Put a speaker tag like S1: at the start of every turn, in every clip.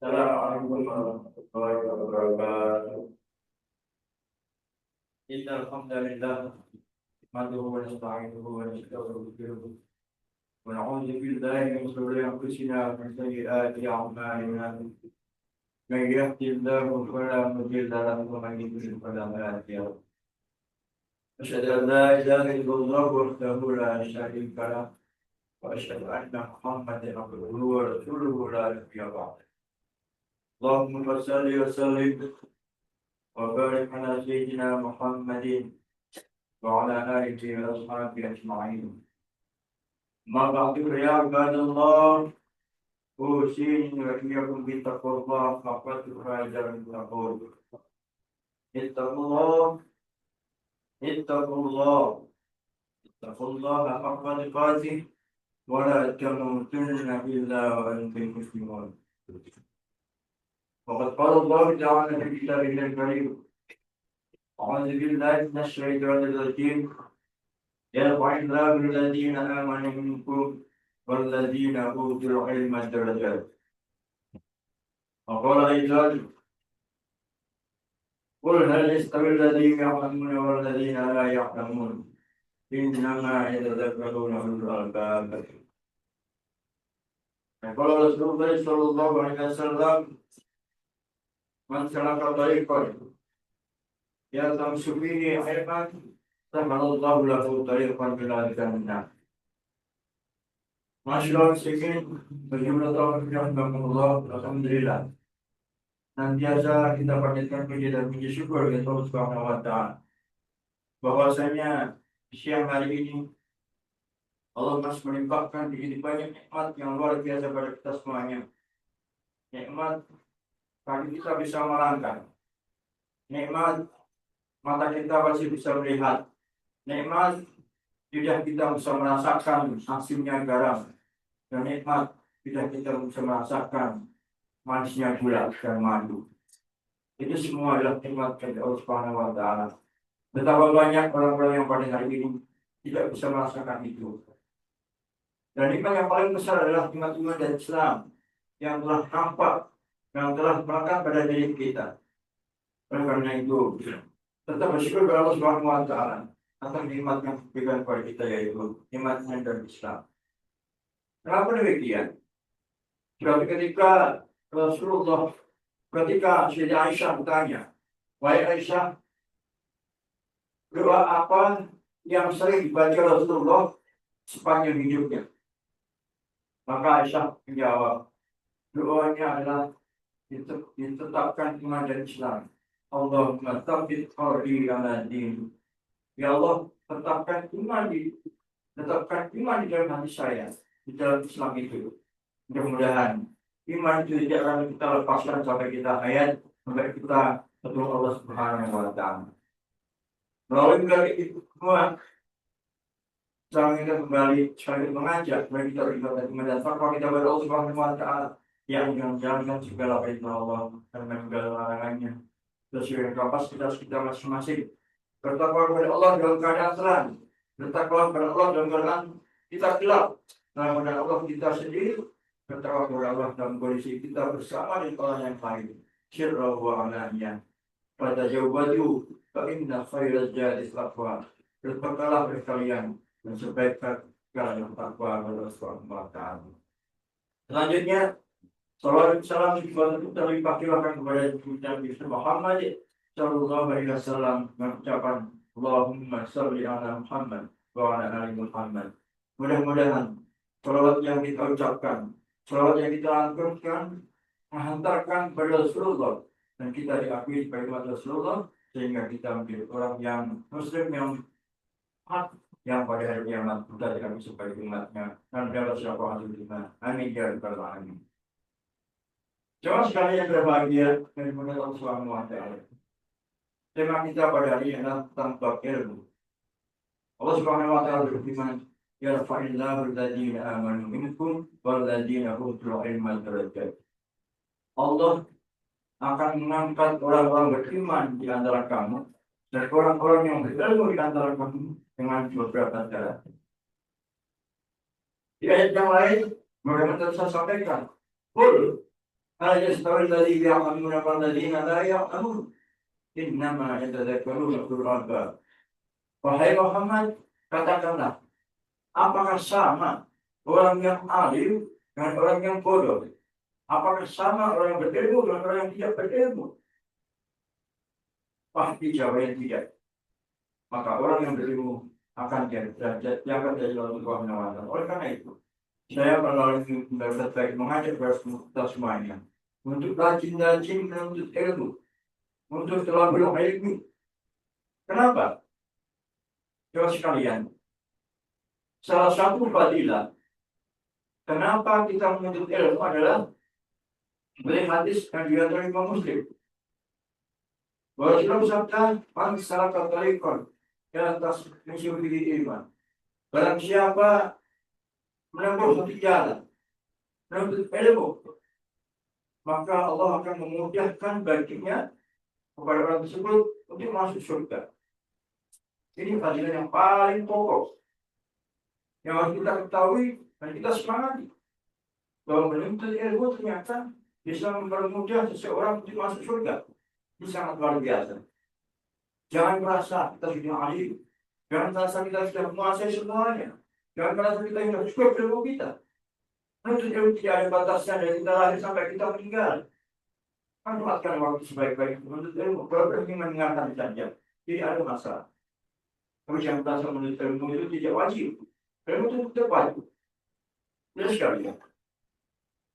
S1: Assalamualaikum warahmatullahi wabarakatuh. Innal hamdalillah nahmaduhu wa nasta'inuhu wa nastaghfiruh wa na'udzu billahi min shururi anfusina wa min sayyiati a'malina. Man yahdihillahu fala mudilla lahu wa man yudlil fala hadiya lahu. Asyhadu an la ilaha illallah wahdahu la syarika lahu wa asyhadu anna Muhammadan abduhu wa rasuluhu la nabiyya ba'dahu. Allahumma shalli wa sallim wa barik ala sayyidina Muhammadin wa ala alihi wa ashabihi ajma'in. Ma ba'du ya ibadallah, usini wa iyyakum bi taqwallah faqad faza al-muttaqun. Ittaqullah, ittaqullah, ittaqullah haqqa tuqatih wa la tamutunna illa wa antum muslimun. وقد قال الله تعالى في كتابه الكريم: أعوذ بالله من الشيطان الرجيم يرفع الله الذين آمنوا منكم والذين أوتوا العلم درجات. وقال أيضا: قل هل يستوي الذين يعلمون والذين لا يعلمون إنما يتذكرون أولو الألباب. وقال رسول الله صلى الله عليه وسلم: Man salaka tariqan yaltamisu fihi ilman sahalallahu lahu tariqan ila jannah. Masyaallah muslimin, berjumlah tahun rahmatullah, alhamdulillah. Nantiasa kita panjatkan puji dan puji syukur kepada Allah Subhanahu wa taala bahwasanya siang hari ini Allah masih melimpahkan begitu banyak nikmat yang luar biasa pada kita semuanya. Nikmat kaki kita bisa melangkah, nikmat mata kita masih bisa melihat, nikmat lidah kita bisa merasakan asinnya garam, dan nikmat lidah kita bisa merasakan manisnya gula dan madu. Itu semua adalah nikmat dari Allah Subhanahu wa taala. Betapa banyak orang-orang yang pada hari ini tidak bisa merasakan itu. Dan nikmat yang paling besar adalah nikmat iman dan Islam yang telah nampak, yang telah melekat pada diri kita. Oleh karena itu, tetap bersyukur kepada Allah Subhanahu wa taala atas nikmat yang diberikan kepada kita, yaitu nikmat iman dan Islam. Kenapa demikian? Suatu ketika Rasulullah, ketika Siti Aisyah bertanya, "Wahai Aisyah, doa apa yang sering dibaca Rasulullah sepanjang hidupnya?" Maka Aisyah menjawab, doanya adalah ditetapkan iman dan Islam. Allahumma tsabbit qalbi ala din. Ya Allah, tetapkan iman di dalam hati saya, di dalam Islam itu. Mudah-mudahan iman itu tidak akan kita lepaskan sampai kita hayat, sampai kita ketemu Allah Subhanahu wa taala. Melalui itu semua, saya ingin kembali sekali mengajak bagi kita beribadah dan takwa kita kepada Allah Subhanahu wa taala, yang menjalankan segala perintah Allah dan segala larangannya sesuai kapasitas kita masing-masing. Bertakwa kepada Allah dalam keadaan terang, bertakwa kepada Allah dalam keadaan kita gelap, dan kepada Allah kita sendiri, bertakwa kepada Allah dalam kondisi kita bersama dengan orang yang lain. Sirra wa alaniyah. Pada jawabatu, fa inna khairaz zadi taqwa. Bertakwalah kalian dan sebaik-baik yang takwa kepada Allah Subhanahu wa taala. Selanjutnya, salawat salam kita limpahkan kepada Nabi Muhammad sallallahu alaihi wasallam dengan ucapan Allahumma shalli ala Muhammad wa ala ali Muhammad. Mudah-mudahan salawat yang kita ucapkan, salawat yang kita lantunkan menghantarkan kepada Rasulullah dan kita diakui sebagai umat Rasulullah, sehingga kita menjadi orang yang muslim yang hak, yang pada hari kiamat kita diakui sebagai umatnya dan dapat syafaat kita. Amin ya rabbal alamin. Jemaah sekalian yang berbahagia dari Allah Subhanahu wa taala. Tema kita pada hari ini adalah tentang bab ilmu. Allah Subhanahu wa taala berfirman, "Yarfa'illahu alladziina aamanu minkum walladziina utul ilma darajat." Allah akan mengangkat orang-orang beriman di antara kamu dan orang-orang yang berilmu di antara kamu dengan beberapa cara. Di ayat yang lain, bagaimana saya sampaikan, Hal yastawi alladhina ya'lamuna wal ladzina la ya'lamun. Innama yatadhakkaruna ulul albab. Wahai Muhammad, katakanlah, apakah sama orang yang alim dengan orang yang bodoh? Apakah sama orang yang berilmu dengan orang yang tidak berilmu? Pasti jawabannya tidak. Maka orang yang berilmu akan jadi derajat yang akan jadi Allah Subhanahu wa Ta'ala. Oleh karena itu, saya melalui pendapat baik mengajak kita semuanya untuk rajin-rajin menuntut ilmu, untuk selalu ilmu. Kenapa? Coba sekalian, salah satu fadilah kenapa kita menuntut ilmu adalah dari hadis yang diriwayatkan Imam Muslim. Bahwa Rasulullah bersabda, "Man salaka tariqan ila tasmisu bihi ilman." Barang siapa menempuh satu jalan menuntut ilmu, maka Allah akan memudahkan baginya kepada orang tersebut untuk masuk surga. Ini fadilah yang paling pokok yang harus kita ketahui dan kita semangati, bahwa menuntut ilmu ternyata bisa mempermudah seseorang untuk masuk surga. Ini sangat luar biasa. Jangan merasa kita sudah ahli, jangan merasa kita sudah menguasai semuanya, jangan merasa kita sudah cukup ilmu kita. Menuntut ilmu tidak ada batasnya dari kita lahir sampai kita meninggal. Manfaatkan waktu sebaik-baik menuntut ilmu. Kalau ingin mendengarkan saja, tidak ada masalah. Tapi yang merasa menuntut ilmu itu tidak wajib. Ilmu itu tidak wajib. Jelas sekali ya.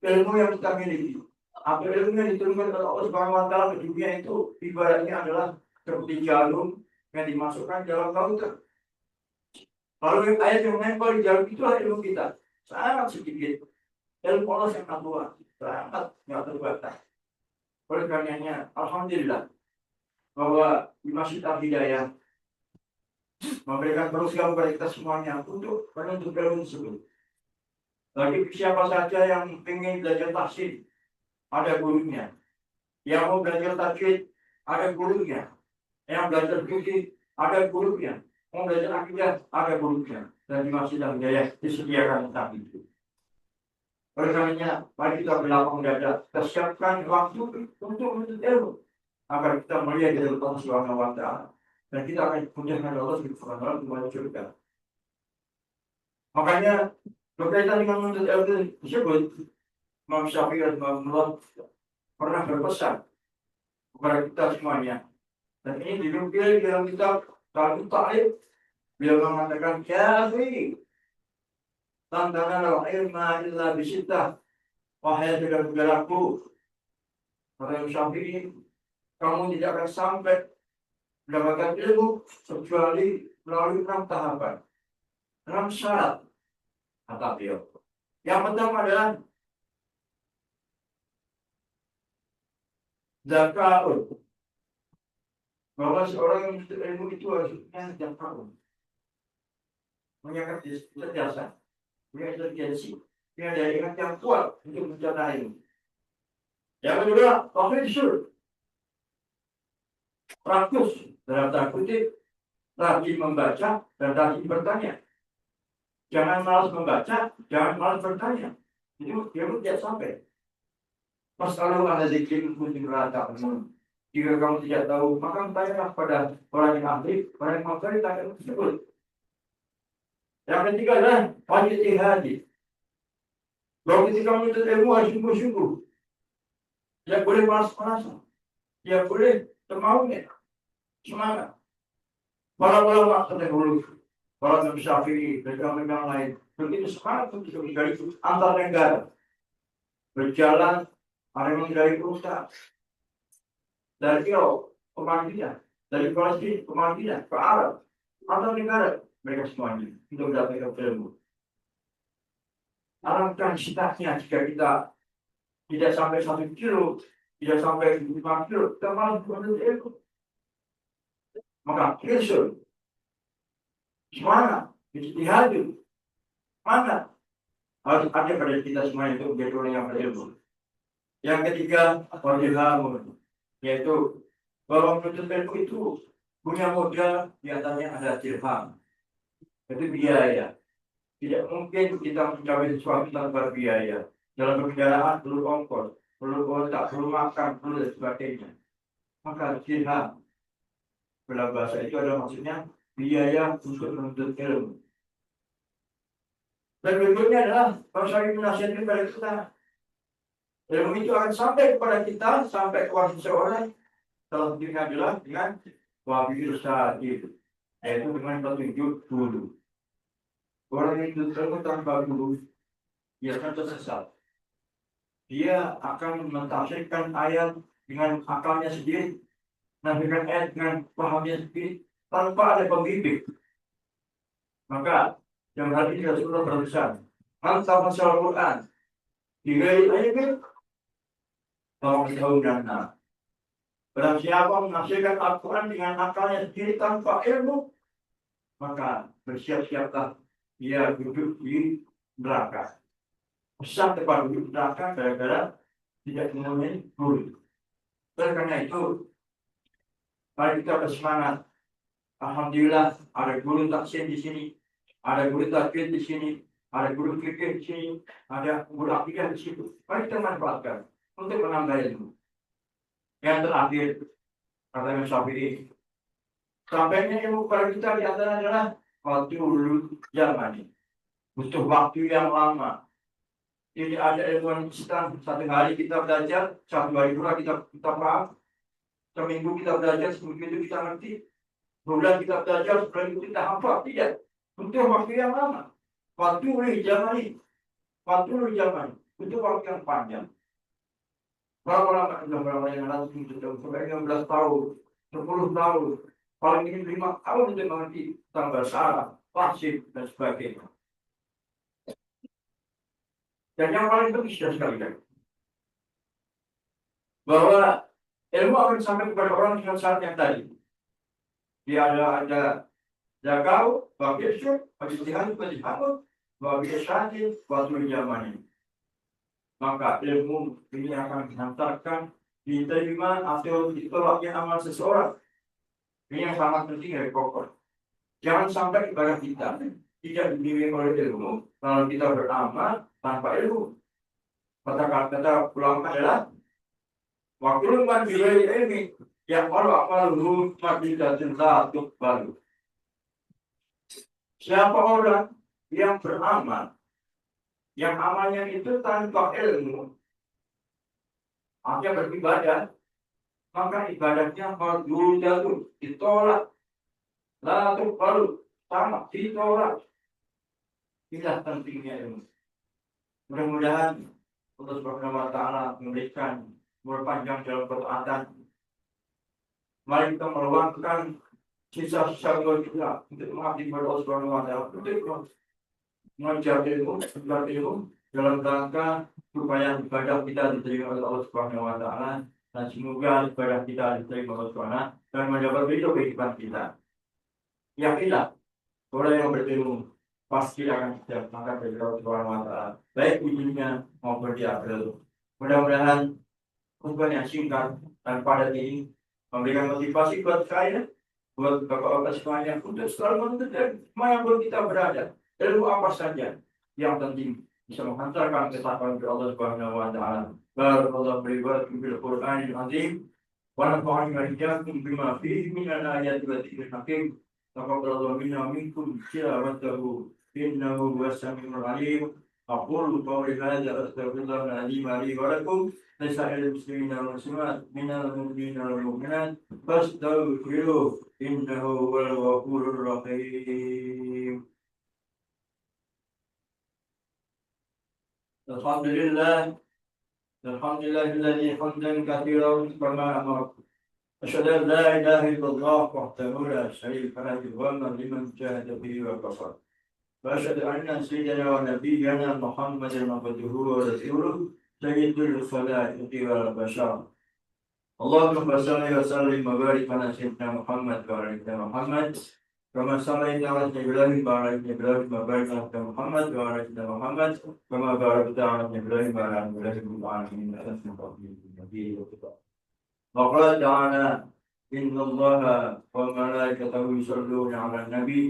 S1: Ilmu yang kita miliki, apa ilmu yang diturunkan oleh Allah Subhanahu wa Ta'ala ke dunia itu ibaratnya adalah seperti jarum yang dimasukkan dalam lautan. Lalu ayat yang menempel di jarum itu adalah ilmu kita. Sangat sedikit. Ilmu Allah sangat luas, sangat tidak terbatas. Oleh karenanya, alhamdulillah bahwa di Masjid Al-Hidayah memberikan perusahaan kepada kita semuanya untuk menuntut ilmu tersebut. Bagi siapa saja yang ingin belajar tafsir, ada gurunya. Yang mau belajar tajwid, ada gurunya. Yang belajar fikih, ada gurunya. Mau belajar akidah, ada gurunya. Dan di Masjid Al-Hidayah disediakan tentang itu. Oleh karenanya, mari kita berlapang dada, kita siapkan waktu untuk menuntut ilmu, agar kita melihat dari Allah Subhanahu wa Ta'ala, dan kita akan dimudahkan Allah Subhanahu wa Ta'ala untuk masuk surga. Makanya berkaitan dengan menuntut ilmu tersebut, Imam Syafi'i rahimahullah pernah berpesan kepada kita semuanya, dan ini dinukil dalam kitab Talmud Ta'lim. Beliau mengatakan, "Syafi'i, lan tanalul ilma illa bisittah." Wahai saudara-saudaraku, kata Syafi'i, kamu tidak akan sampai mendapatkan ilmu kecuali melalui 6 tahapan, 6 syarat, kata beliau. Yang pertama adalah zakaun, bahwa seorang yang menuntut ilmu itu harus punya zakaun, punya kecerdasan, punya intelijensi, punya daya ingat yang kuat untuk mencapai ilmu. Yang kedua, profesor, rakus dalam tanda kutip, rajin membaca dan rajin bertanya. Jangan malas membaca, jangan malas bertanya. Itu ilmu tidak sampai. Masalah ada zikir pun dirata. Jika kamu tidak tahu, maka tanyalah pada orang yang ahli, orang yang mampu tanya tersebut. Yang ketiga adalah ijtihadi. Bahwa ketika menuntut ilmu harus sungguh-sungguh. Tidak boleh malas-malasan. Tidak boleh termaunya. Semangat. Para ulama terdahulu, para Imam Syafi'i dan yang lain, begitu semangat untuk mencari antar negara. Berjalan, ada yang dari perusahaan. Dari Eropa ke Madinah, dari Palestina ke Madinah, ke Arab, antar negara, mereka semuanya untuk mendapatkan ilmu. Alangkah sitaknya jika kita tidak sampai 1 kilo, tidak sampai 5 kilo, kita malah menuntut ilmu. Maka Kristus, semangat, ijtihad, mana harus ada pada kita semuanya untuk menjadi orang yang berilmu. Yang ketiga, wajibah, yaitu bahwa menuntut ilmu itu punya modal, diantaranya ada dirham, itu biaya. Tidak mungkin kita mencapai sesuatu tanpa biaya. Dalam perjalanan perlu ongkos, perlu belum makan, belum dan sebagainya. Maka dirham dalam bahasa itu adalah maksudnya biaya untuk menuntut ilmu. Dan berikutnya adalah kalau saya menasihatkan kepada kita, ilmu itu akan sampai kepada kita, sampai kepada seseorang kalau dirinya adalah dengan wabil syahid, yaitu dengan petunjuk dulu. Orang yang ilmu tanpa guru, dia akan tersesat. Dia akan mentafsirkan ayat dengan akalnya sendiri, menafsirkan ayat dengan pahamnya sendiri, tanpa ada pembimbing. Maka yang hal ini Rasulullah berpesan, "Antah masalah Quran, diraih ayat tolong tahu dan barang siapa menafsirkan Al-Quran dengan akalnya sendiri tanpa ilmu, maka bersiap-siaplah dia duduk di neraka. Besar tempat duduk neraka gara-gara tidak mempunyai guru. Karena itu, mari kita bersemangat. Alhamdulillah ada guru taksin di sini, ada guru tajwid di sini, ada guru fikih di sini, ada guru akidah di situ. Mari kita manfaatkan untuk menambah ilmu. Yang terakhir, kata Imam Syafi'i, sampainya ilmu kepada kita di antara adalah waktu dulu zaman. Butuh waktu yang lama. Tidak ada ilmu instan. Satu hari kita belajar, satu hari pula kita paham. Seminggu kita belajar, seminggu itu kita ngerti. Bulan kita belajar, sebulan itu kita hafal. Tidak. Butuh waktu yang lama. Waktu oleh zaman ini. Waktu oleh zaman. Butuh waktu yang panjang. Berapa lama kita berapa yang lalu sampai 16 tahun, 10 tahun, paling ini 5 tahun untuk mengerti tentang bahasa Arab, fasih dan sebagainya. Dan yang paling penting sudah sekali lagi, bahwa ilmu akan sampai kepada orang dengan syarat yang tadi. Dia ada zakau, wabisyur, wabistihad, wabistihad, wabisyad, wabisyad. Maka ilmu ini akan dihantarkan, diterima atau ditolaknya amal seseorang. Ini yang sangat penting dari pokok. Jangan sampai ibadah kita tidak dibimbing oleh ilmu, kalau kita beramal tanpa ilmu. Kata-kata ulama adalah waktu man bilail ilmi yang amaluhu madidatin la tuqbalu. Siapa orang yang beramal, yang amalnya itu tanpa ilmu, artinya beribadah, maka ibadahnya mardudun, ditolak, la tuqbalu, sama ditolak. Inilah pentingnya ilmu. Mudah-mudahan Allah Subhanahu wa taala memberikan berpanjang dalam ketaatan. Mari kita meluangkan sisa-sisa kita untuk mengabdi kepada Allah Subhanahu wa taala, untuk mengajar ilmu, belajar ilmu dalam rangka supaya ibadah kita diterima oleh Allah Subhanahu wa taala, dan semoga ibadah kita diterima oleh Allah Subhanahu dan mendapat ridho kehidupan kita. Yakinlah orang yang berilmu pasti akan maka dari Allah Subhanahu wa taala, baik di dunia maupun di akhirat. Mudah-mudahan khutbah yang singkat dan padat ini memberikan motivasi buat saya, buat bapak-bapak semuanya untuk selalu menuntut dimanapun kita berada, ilmu apa saja yang penting bisa menghantarkan ketakwaan kepada Allah Subhanahu wa taala. Barakallahu fi bil Qur'anil azim wa nafa'ani wa iyyakum bima fihi min al-ayati wa dzikril hakim. Taqabbalallahu minna wa minkum tilawatahu innahu huwas samiul alim. Aqulu qawli hadza astaghfirullahal azim li wa lakum. لسائر المسلمين والمسلمات من المؤمنين والمؤمنات فاستغفروه إنه هو الغفور الرحيم. الحمد لله الذي حمدا كثيرا كما أمر. أشهد أن لا إله إلا الله وحده لا شريك له لمن جاهد به وكفر. وأشهد أن سيدنا ونبينا محمدا عبده ورسوله سيد الخلائق والبشر. اللهم صل وسلم وبارك على سيدنا محمد وعلى آل محمد كما صليت على إبراهيم وعلى آل إبراهيم وبارك على محمد وعلى آل محمد كما باركت على إبراهيم وعلى آل إبراهيم إنك حميد مجيد. وقال تعالى إن الله وملائكته يصلون على النبي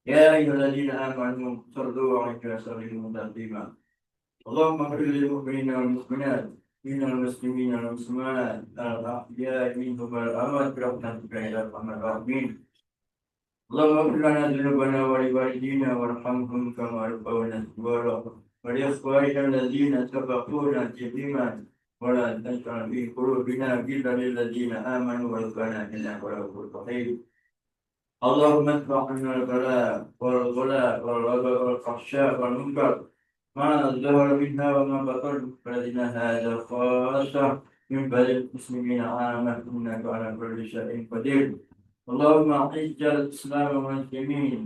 S1: يا أيها الذين آمنوا صلوا عليه وسلموا تسليما. اللهم اغفر للمؤمنين والمؤمنات من المسلمين والمسلمات الأحياء منهم والأموات برحمتك يا أرحم الراحمين. اللهم اغفر لنا ذنوبنا ولوالدينا وارحمهم كما ربونا صغارا ولإخواننا الذين سبقونا بالإيمان ولا تجعل في قلوبنا غلا للذين آمنوا ربنا إنك رؤوف رحيم. اللهم ادفع عنا البلاء والغلاء والغضب والفحشاء والمنكر ما ظهر منها وما بطن بلدنا هذا خاصة من بلد المسلمين عامة إنك على كل شيء قدير. اللهم أعز الإسلام والمسلمين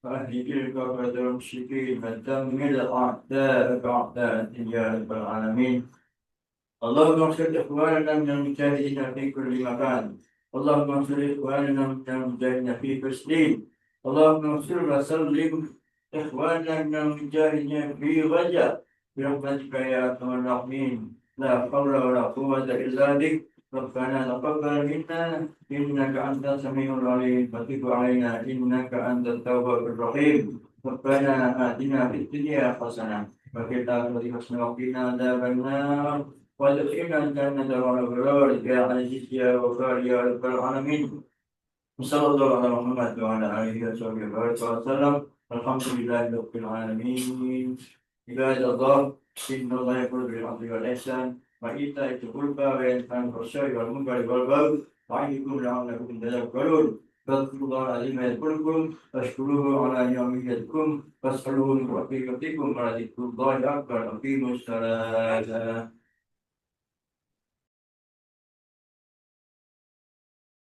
S1: وأهل تلك المشركين ودمر أعداءك أعداء الدين يا رب العالمين. اللهم اغفر إخواننا من المجاهدين في كل مكان. اللهم اغفر إخواننا من المجاهدين في فلسطين. اللهم اغفر وسلم إخواننا من المجاهدين في غزة برحمتك يا أرحم الراحمين. لا حول ولا قوة إلا بك. ربنا تقبل منا إنك أنت السميع العليم وتب علينا إنك أنت التواب الرحيم. ربنا آتنا في الدنيا حسنة وفي الآخرة حسنة وقنا عذاب النار وادخلنا الجنة مع الأبرار يا عزيز يا غفار يا رب العالمين. وصلى الله على محمد وعلى آله وصحبه وسلم. الحمد لله رب العالمين. عباد الله إن الله يقول بالعدل والإحسان وإيتاء ذي القربى وينهى عن الفحشاء والمنكر والبغي يعظكم لعلكم تذكرون. فاذكروا الله العظيم يذكركم واشكروه على نعمه يزدكم واسألوه من توفيقكم ولذكر الله أكبر. أقيموا الصلاة.